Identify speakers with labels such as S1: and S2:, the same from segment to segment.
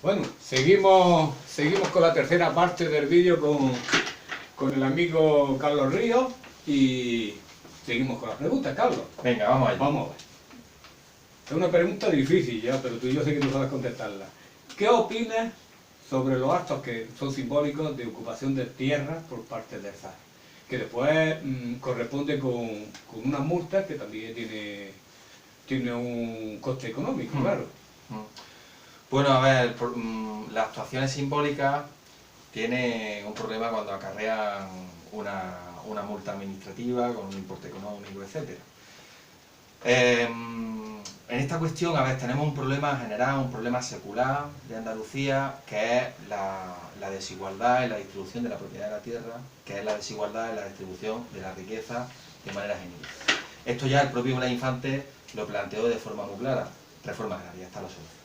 S1: Bueno, seguimos con la tercera parte del vídeo con el amigo Carlos Ríos y seguimos con las preguntas, Carlos.
S2: Venga, vamos allá.
S1: Vamos a ver. Es una pregunta difícil ya, pero tú y yo sé que tú sabes contestarla. ¿Qué opinas sobre los actos que son simbólicos de ocupación de tierras por parte del SAR? Que después corresponde con unas multas que también tiene un coste económico, claro.
S2: Bueno, a ver, las actuaciones simbólicas tienen un problema cuando acarrean una multa administrativa con un importe económico, etc. En esta cuestión, a ver, tenemos un problema general, un problema secular de Andalucía, que es la desigualdad en la distribución de la propiedad de la tierra, que es la desigualdad en la distribución de la riqueza de manera general. Esto ya el propio Blas Infante lo planteó de forma muy clara: reforma agraria, está lo solución.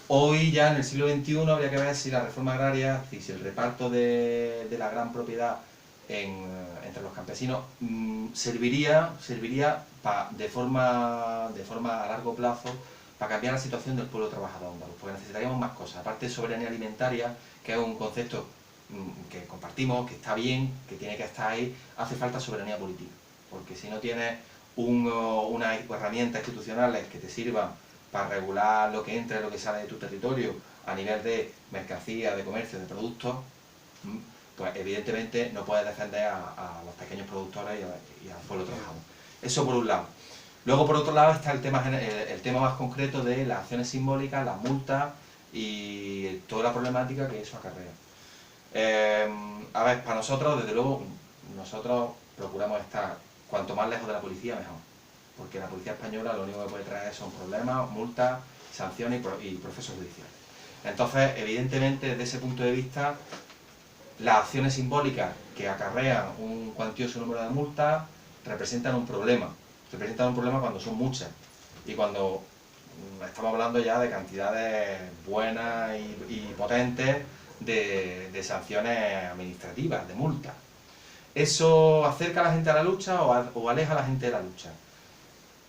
S2: Hoy ya en el siglo XXI habría que ver si la reforma agraria, si el reparto de la gran propiedad entre los campesinos serviría de forma a largo plazo para cambiar la situación del pueblo trabajador andaluz, porque necesitaríamos más cosas, aparte de soberanía alimentaria, que es un concepto que compartimos, que está bien, que tiene que estar ahí. Hace falta soberanía política, porque si no tienes unas herramientas institucionales que te sirvan para regular lo que entra y lo que sale de tu territorio a nivel de mercancía, de comercio, de productos, pues evidentemente no puedes defender a los pequeños productores y al pueblo trabajador. Eso por un lado. Luego, por otro lado, está el tema más concreto de las acciones simbólicas, las multas y toda la problemática que eso acarrea. A ver, para nosotros, desde luego, nosotros procuramos estar cuanto más lejos de la policía, mejor. Porque la policía española lo único que puede traer son problemas, multas, sanciones y procesos judiciales. Entonces, evidentemente, desde ese punto de vista, las acciones simbólicas que acarrean un cuantioso número de multas representan un problema. Representan un problema cuando son muchas y cuando estamos hablando ya de cantidades buenas y potentes de sanciones administrativas, de multas. ¿Eso acerca a la gente a la lucha o aleja a la gente de la lucha?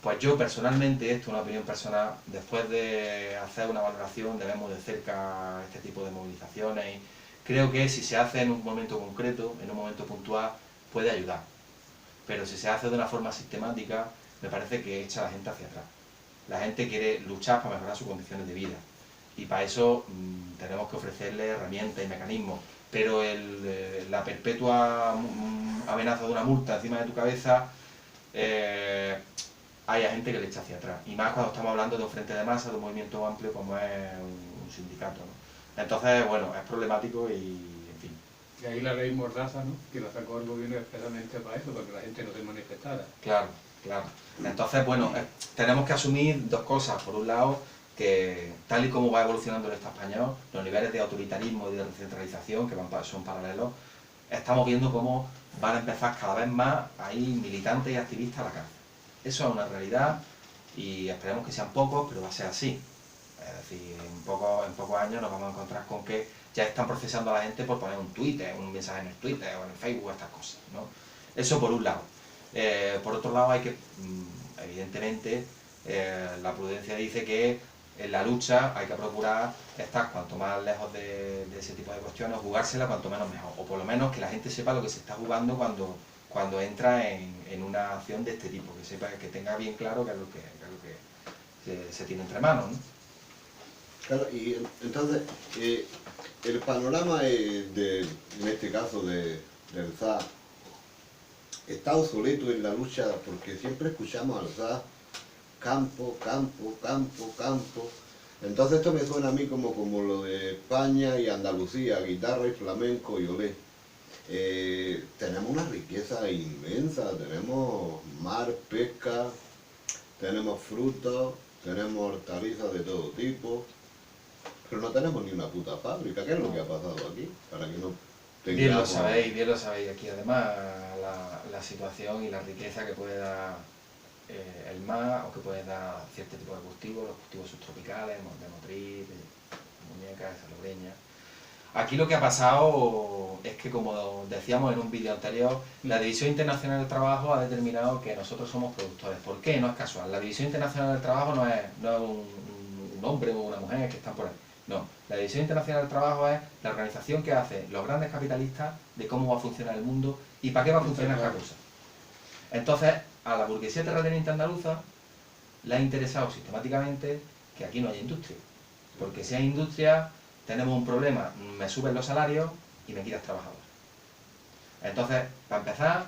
S2: Pues yo personalmente, esto es una opinión personal, después de hacer una valoración, de ver muy de cerca este tipo de movilizaciones, creo que si se hace en un momento concreto, en un momento puntual, puede ayudar. Pero si se hace de una forma sistemática, me parece que echa a la gente hacia atrás. La gente quiere luchar para mejorar sus condiciones de vida. Y para eso tenemos que ofrecerle herramientas y mecanismos. Pero la perpetua amenaza de una multa encima de tu cabeza, hay gente que le echa hacia atrás. Y más cuando estamos hablando de un frente de masa, de un movimiento amplio como es un sindicato, ¿no? Entonces, bueno, es problemático y, en fin.
S1: Y ahí la ley Mordaza, ¿no? Que la sacó el gobierno especialmente para eso, para que la gente no se manifestara.
S2: Claro, claro. Entonces, bueno, tenemos que asumir dos cosas. Por un lado, que tal y como va evolucionando el Estado español, los niveles de autoritarismo y de recentralización, que son paralelos, estamos viendo cómo van a empezar cada vez más a ir militantes y activistas a la cárcel. Eso es una realidad y esperemos que sean pocos, pero va a ser así. Es decir, en pocos años nos vamos a encontrar con que ya están procesando a la gente por poner un Twitter, un mensaje en el Twitter o en el Facebook, estas cosas, ¿no? Eso por un lado. Por otro lado, hay que, evidentemente, la prudencia dice que en la lucha hay que procurar estar cuanto más lejos de ese tipo de cuestiones, jugársela cuanto menos mejor, o por lo menos que la gente sepa lo que se está jugando cuando entra en una acción de este tipo, que sepa, que tenga bien claro qué es lo que se tiene entre manos, ¿no?
S3: Claro, y entonces, el panorama en este caso del SAR está obsoleto en la lucha, porque siempre escuchamos al SAR campo, campo, campo, campo. Entonces esto me suena a mí como lo de España y Andalucía, guitarra y flamenco y olé. Tenemos una riqueza inmensa, tenemos mar, pesca, tenemos frutos, tenemos hortalizas de todo tipo, pero no tenemos ni una puta fábrica. ¿Qué es lo que ha pasado aquí? Para que no tengamos...
S2: Bien lo sabéis aquí, además, la situación y la riqueza que puede dar el mar, o que puede dar cierto tipo de cultivos, los cultivos subtropicales, de motriz, de muñecas, de salobreña. Aquí lo que ha pasado es que, como decíamos en un vídeo anterior, la División Internacional del Trabajo ha determinado que nosotros somos productores. ¿Por qué? No es casual. La División Internacional del Trabajo no es un hombre o una mujer que están por ahí. No, la División Internacional del Trabajo es la organización que hace los grandes capitalistas de cómo va a funcionar el mundo y para qué va a funcionar cada cosa. Entonces, a la burguesía terrateniente andaluza le ha interesado sistemáticamente que aquí no haya industria. Porque si hay industria, tenemos un problema, me suben los salarios y me quitas trabajadores. Entonces, para empezar,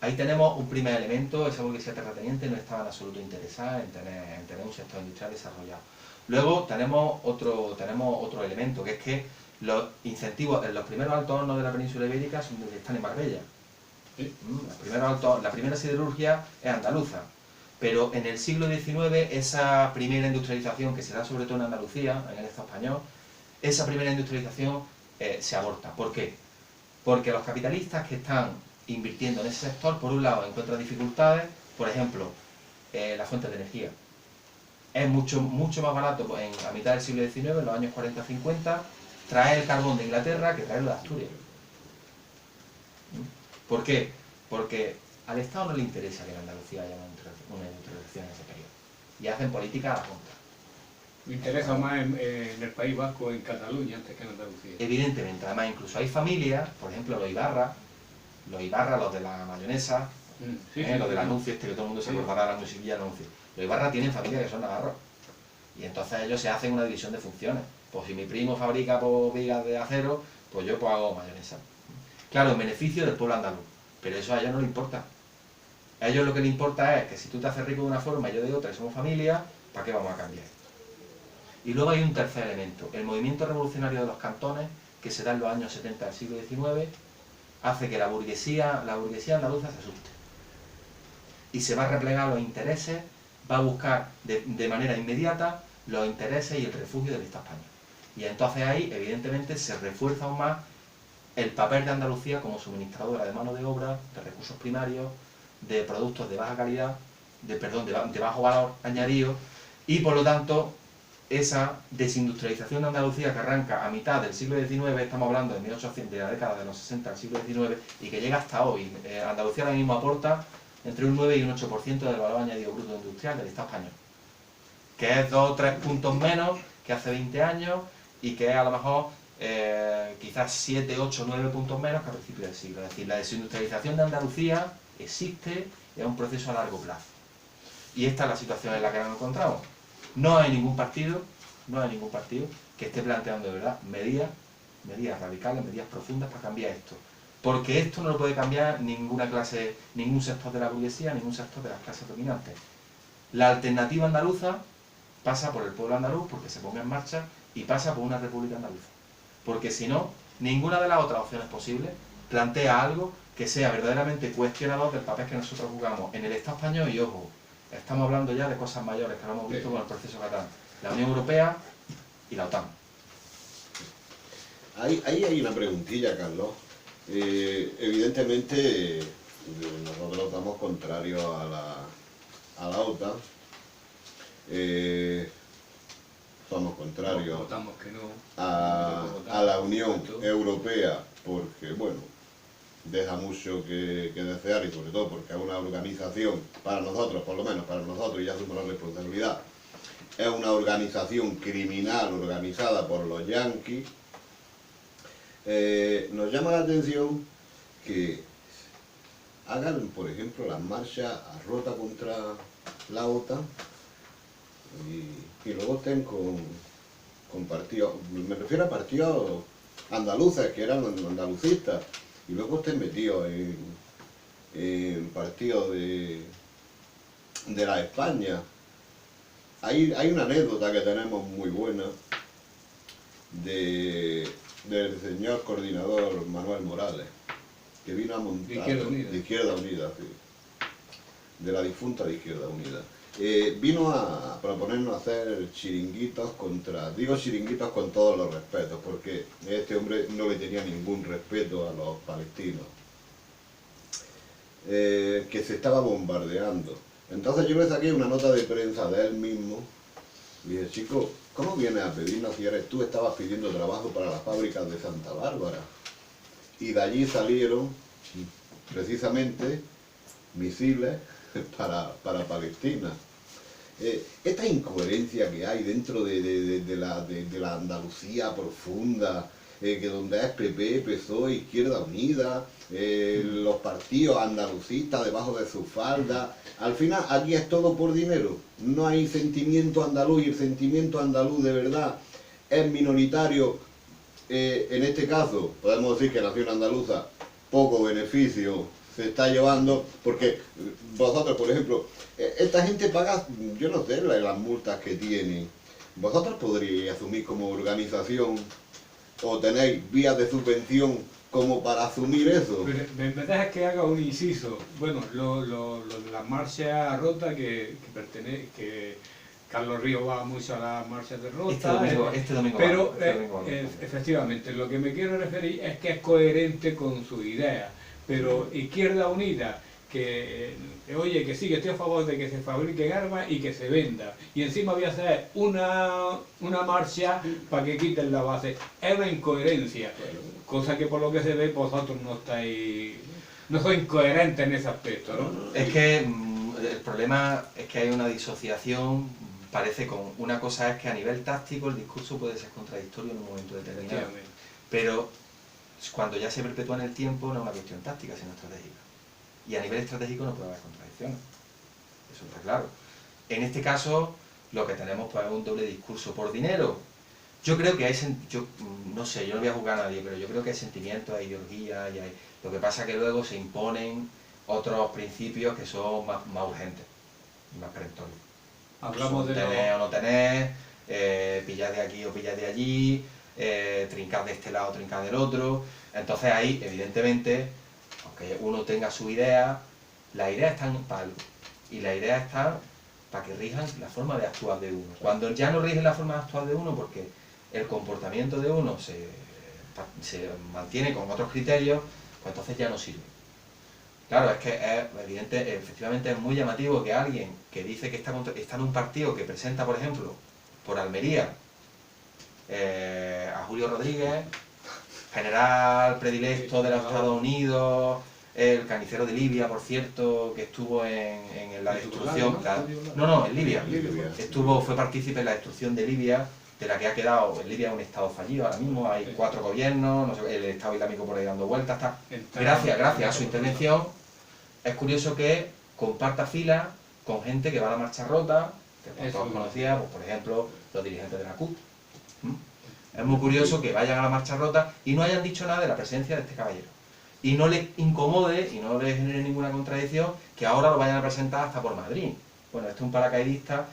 S2: ahí tenemos un primer elemento. Esa burguesía terrateniente no estaba en absoluto interesada en tener un sector industrial desarrollado. Luego tenemos otro elemento, que es que los incentivos en los primeros altos hornos de la península ibérica están en Marbella.
S1: Sí.
S2: La primera siderurgia es andaluza, pero en el siglo XIX esa primera industrialización que se da sobre todo en Andalucía, en el Estado español, esa primera industrialización se aborta. ¿Por qué? Porque los capitalistas que están invirtiendo en ese sector, por un lado encuentran dificultades, por ejemplo, la fuente de energía. Es mucho más barato a mitad del siglo XIX, en los años 40-50, traer el carbón de Inglaterra que traerlo de Asturias. ¿Por qué? Porque al Estado no le interesa que en Andalucía haya una industrialización en ese periodo. Y hacen política a la contra.
S1: Me interesa más en el País Vasco, en Cataluña, antes que en Andalucía.
S2: Evidentemente, además incluso hay familias, por ejemplo los Ibarra, los de la mayonesa, los del anuncio este que todo el mundo se acordará de la musiquilla del anuncio. Los Ibarra tienen familias que son navarros. Y entonces ellos se hacen una división de funciones. Pues si mi primo fabrica vigas de acero, pues yo pues hago mayonesa. Claro, en beneficio del pueblo andaluz. Pero eso a ellos no les importa. A ellos lo que les importa es que si tú te haces rico de una forma y yo de otra y somos familia, ¿para qué vamos a cambiar? Y luego hay un tercer elemento. El movimiento revolucionario de los cantones, que se da en los años 70 del siglo XIX, hace que la burguesía andaluza se asuste. Y se va a replegar los intereses, va a buscar de manera inmediata los intereses y el refugio del Estado español. Y entonces ahí, evidentemente, se refuerza aún más el papel de Andalucía como suministradora de mano de obra, de recursos primarios, de productos de baja calidad, de bajo valor añadido, y por lo tanto, esa desindustrialización de Andalucía que arranca a mitad del siglo XIX, estamos hablando de 1800, de la década de los 60 del siglo XIX, y que llega hasta hoy. Andalucía ahora mismo aporta entre un 9 y un 8% del valor añadido bruto industrial del Estado español, que es 2 o 3 puntos menos que hace 20 años, y que es a lo mejor quizás 7, 8, 9 puntos menos que a principios del siglo. Es decir, la desindustrialización de Andalucía existe, es un proceso a largo plazo. Y esta es la situación en la que nos encontramos. No hay ningún partido que esté planteando de verdad medidas radicales, medidas profundas para cambiar esto. Porque esto no lo puede cambiar ningún sector de la burguesía, ningún sector de las clases dominantes. La alternativa andaluza pasa por el pueblo andaluz, porque se ponga en marcha, y pasa por una república andaluza. Porque si no, ninguna de las otras opciones posibles plantea algo que sea verdaderamente cuestionador del papel que nosotros jugamos en el Estado español. Y ojo, estamos hablando ya de cosas mayores que lo hemos visto con el proceso catalán, la Unión Europea y la OTAN.
S3: Ahí hay una preguntilla, Carlos. Evidentemente nosotros estamos contrarios a la OTAN. Somos contrarios a la Unión Europea porque, bueno, deja mucho que desear, y sobre todo porque es una organización, para nosotros, por lo menos para nosotros, y asumo la responsabilidad, es una organización criminal organizada por los yanquis. Nos llama la atención que hagan, por ejemplo, las marchas a rota contra la OTAN y luego estén con partidos, me refiero a partidos andaluces que eran andalucistas, y luego estén metidos en partidos de la España. Hay una anécdota que tenemos muy buena del señor coordinador Manuel Morales, que vino a montar de Izquierda Unida, sí, de la difunta de Izquierda Unida. Vino a proponernos hacer chiringuitos digo chiringuitos con todos los respetos, porque este hombre no le tenía ningún respeto a los palestinos, que se estaba bombardeando. Entonces yo le saqué una nota de prensa de él mismo, y dije: chico, ¿cómo vienes a pedirnos si tú estabas pidiendo trabajo para las fábricas de Santa Bárbara? Y de allí salieron precisamente misiles para Palestina. esta incoherencia que hay dentro de la Andalucía profunda, que donde es PP, PSOE, Izquierda Unida, los partidos andalucistas debajo de su falda, al final aquí es todo por dinero, no hay sentimiento andaluz, y el sentimiento andaluz de verdad es minoritario. En este caso podemos decir que la nación andaluza poco beneficio se está llevando, porque vosotros, por ejemplo, esta gente paga, yo no sé, las multas que tienen. Vosotros podríais asumir como organización o tenéis vías de subvención como para asumir eso.
S1: Pero me dejas que haga un inciso. Bueno, la marcha rota que Carlos Ríos va mucho a las marchas de rota.
S2: Este domingo
S1: pero
S2: va.
S1: efectivamente, lo que me quiero referir es que es coherente con su idea. Pero Izquierda Unida, que oye, que sí, que estoy a favor de que se fabriquen armas y que se venda. Y encima voy a hacer una marcha para que quiten la base. Es una incoherencia. Cosa que por lo que se ve vosotros no sois incoherentes en ese aspecto, ¿no?
S2: Es que el problema es que hay una disociación, parece con una cosa es que a nivel táctico el discurso puede ser contradictorio en un momento determinado, pero cuando ya se perpetúa en el tiempo no es una cuestión táctica sino estratégica, y a nivel estratégico no puede haber contradicciones, eso está claro. En este caso lo que tenemos pues es un doble discurso por dinero. Yo creo que hay, no sé, yo no voy a juzgar a nadie, pero yo creo que hay sentimientos, hay ideologías, lo que pasa es que luego se imponen otros principios que son más urgentes, más perentorios.
S1: Hablamos de
S2: tener o no tener, pillar de aquí o pillar de allí, trincar de este lado o trincar del otro. Entonces ahí, evidentemente, aunque uno tenga su idea, las ideas están para algo. Y las ideas están para que rijan la forma de actuar de uno. Cuando ya no rige la forma de actuar de uno, porque el comportamiento de uno se mantiene con otros criterios, pues entonces ya no sirve. Claro, es que es evidente, efectivamente es muy llamativo que alguien que dice que está en un partido que presenta, por ejemplo, por Almería, a Julio Rodríguez, general predilecto de los Estados Unidos, el carnicero de Libia, por cierto, que estuvo en la destrucción, en Libia, fue partícipe en la destrucción de Libia, de la que ha quedado, en Libia es un estado fallido ahora mismo, hay 4 gobiernos, no sé, el estado islámico por ahí dando vueltas, gracias a su intervención, es curioso que comparta fila con gente que va a la marcha rota, que todos conocíamos, pues, por ejemplo, los dirigentes de la CUT. Es muy curioso que vayan a la marcha rota y no hayan dicho nada de la presencia de este caballero. Y no le incomode y no le genere ninguna contradicción que ahora lo vayan a presentar hasta por Madrid. Bueno, este es un paracaidista,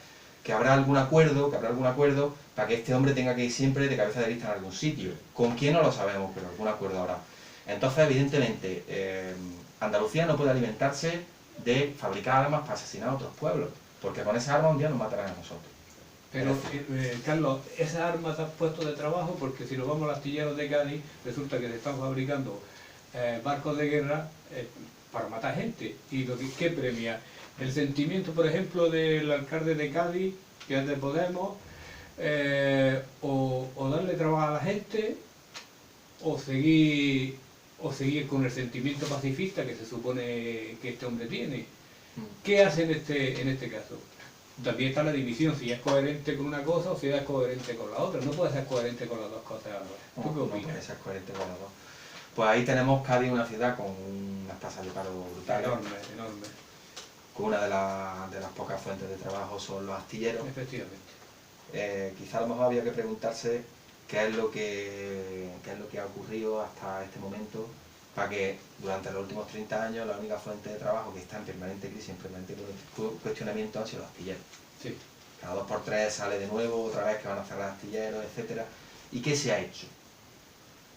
S2: que habrá algún acuerdo para que este hombre tenga que ir siempre de cabeza de lista en algún sitio. ¿Con quién no lo sabemos? Pero algún acuerdo habrá. Entonces, evidentemente, Andalucía no puede alimentarse de fabricar armas para asesinar a otros pueblos, porque con esas armas un día nos matarán a nosotros.
S1: Pero, Carlos, esas armas se han puesto de trabajo porque si nos vamos a los astilleros de Cádiz, resulta que se están fabricando barcos de guerra para matar gente. ¿Y qué premia? El sentimiento, por ejemplo, del alcalde de Cádiz, que es de Podemos, o darle trabajo a la gente, o seguir con el sentimiento pacifista que se supone que este hombre tiene. ¿Qué hace en este caso? También está la división, si es coherente con una cosa o si es coherente con la otra. No puede ser coherente con las dos cosas. ¿Tú qué opinas?
S2: No puede ser coherente con las dos. Pues ahí tenemos Cádiz, una ciudad con unas tasas de paro brutales.
S1: Enorme.
S2: Con una de las pocas fuentes de trabajo son los astilleros.
S1: Efectivamente.
S2: Quizá a lo mejor había que preguntarse qué es lo que ha ocurrido hasta este momento para que durante los últimos 30 años la única fuente de trabajo que está en permanente crisis, en permanente cuestionamiento han sido los astilleros.
S1: Sí.
S2: Cada 2 por 3 sale de nuevo, otra vez que van a cerrar astilleros, etc. ¿Y qué se ha hecho?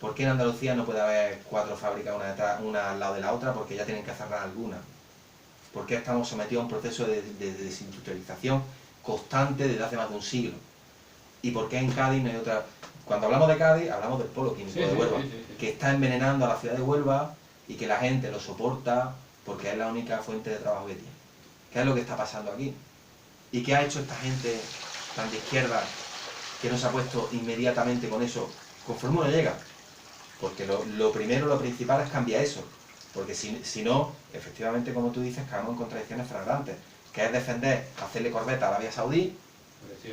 S2: ¿Por qué en Andalucía no puede haber 4 fábricas una al lado de la otra? Porque ya tienen que cerrar alguna. ¿Por qué estamos sometidos a un proceso de desindustrialización constante desde hace más de un siglo? ¿Y por qué en Cádiz no hay otra? Cuando hablamos de Cádiz, hablamos del polo químico de Huelva, que está envenenando a la ciudad de Huelva y que la gente lo soporta porque es la única fuente de trabajo que tiene. ¿Qué es lo que está pasando aquí? ¿Y qué ha hecho esta gente tan de izquierda que no se ha puesto inmediatamente con eso conforme uno llega? Porque lo primero, lo principal es cambiar eso. Porque si no, efectivamente, como tú dices, caemos en contradicciones flagrantes. que es defender, hacerle corbeta a Arabia Saudí,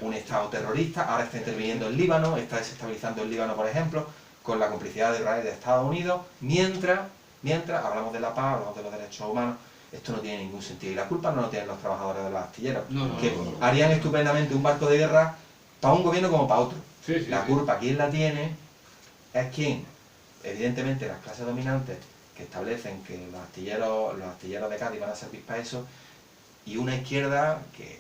S2: un Estado terrorista. Ahora está interviniendo en Líbano, está desestabilizando el Líbano, por ejemplo, con la complicidad de Israel y de Estados Unidos, mientras hablamos de la paz, hablamos de los derechos humanos. Esto no tiene ningún sentido, y la culpa no lo tienen los trabajadores de los astilleros, que harían estupendamente un barco de guerra para un gobierno como para otro. La culpa, ¿quién la tiene? Es quien, evidentemente, las clases dominantes que establecen que los astilleros de Cádiz van a servir para eso, y una izquierda que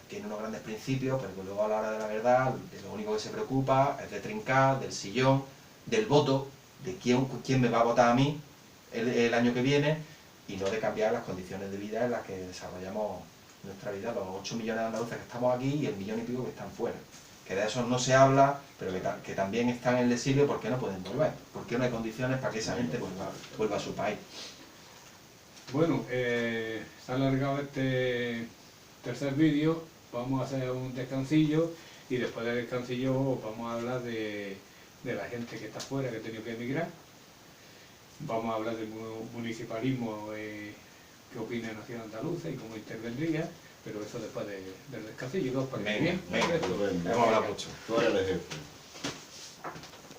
S2: tiene unos grandes principios, pero que luego a la hora de la verdad, de lo único que se preocupa es de trincar, del sillón, del voto, de quién me va a votar a mí el año que viene, y no de cambiar las condiciones de vida en las que desarrollamos nuestra vida, los 8 millones de andaluces que estamos aquí y el millón y pico que están fuera. Que de eso no se habla, pero que también están en el exilio porque no pueden volver, porque no hay condiciones para que esa gente vuelva a su país.
S1: Bueno, se ha alargado este tercer vídeo, vamos a hacer un descansillo y después del descansillo vamos a hablar de la gente que está fuera, que ha tenido que emigrar. Vamos a hablar del municipalismo, qué opina Nación Andaluza y cómo intervendría, pero eso después del descansillo, ¿no? ¿Para
S2: Venga,
S1: bien?
S2: hemos hablado mucho.
S3: Tú eres el jefe.